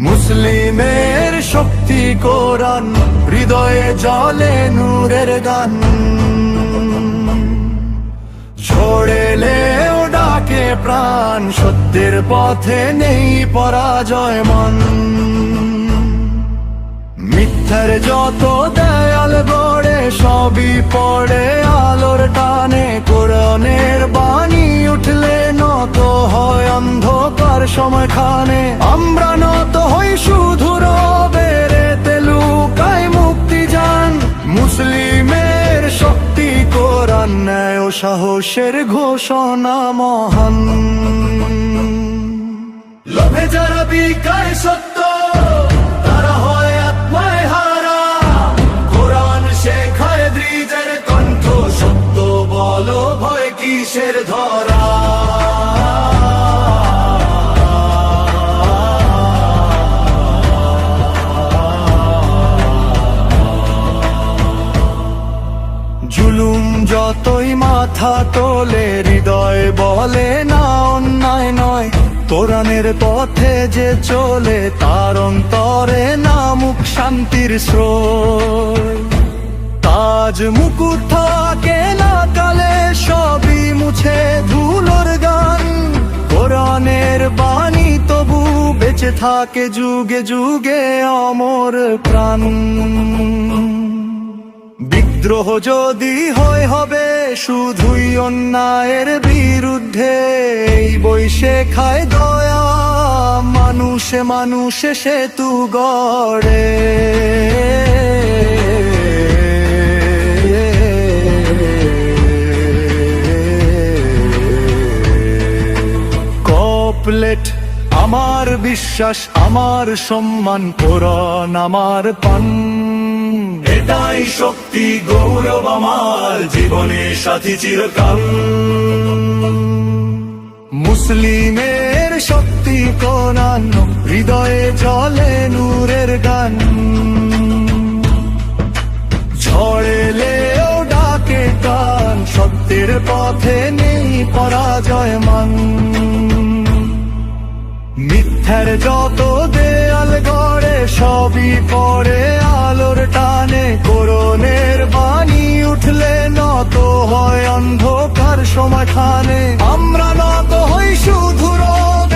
মুসলিমের শক্তি কোরআন, হৃদয়ে জ্বলে নূরের গান। ঝড়েলেও ডাকে প্রাণ, সত্যের পথে নেই পরাজয় মন। মিথ্যার যত দেয়াল গড়ে, সবই পড়ে আলোর টানে। কোরআনের বাণী উঠলে নত হয় অন্ধকার সময়খানে। আমরা নত হই শুধু রবের, লুকায় মুক্তি জান। মুসলিমের শক্তি কোরআন, ন্যায় ও সাহসের ঘোষণা মহান। লোভে যারা বিকায় সত্য, তারা হয় আত্মায় হারা। কোরআন শেখায় দ্রিজের কণ্ঠ, সত্য বলো ভয় কিসের ধরা। জুলুম যতই মাথা তোলে, হৃদয় বলে না অন্যায় নয়। কোরআনের পথে যে চলে, তার অন্তরে নামুক শান্তির স্রোত। তাজ মুকুট থাকে না কালে, সবই মুছে ধুলোর গান। কোরআনের বাণী তবু বেঁচে থাকে যুগে যুগে অমর প্রাণ। বিদ্রোহ যদি হবে শুধুই অন্যায়ের বিরুদ্ধে, এই বই শেখায় দয়া, মানুষে মানুষে সেতু গড়ে। কপলেট আমার বিশ্বাস, আমার সম্মান, কোরআন আমার পান। এটাই শক্তি গৌরব আমার, জীবনের সাথী চিরকাল। মুসলিমের শক্তি কোরআন, হৃদয়ে জ্বলে নূরের গান। ঝড়েলেও ডাকে কান, সত্যের পথে নেই পরাজয় মান। মিথ্যার যত দেয়াল গড়ে, সবই পড়ে আলোর টানে। কোরআনের বাণী উঠলে নত হয় অন্ধকার সময়খানে। আমরা নত হই শুধু রব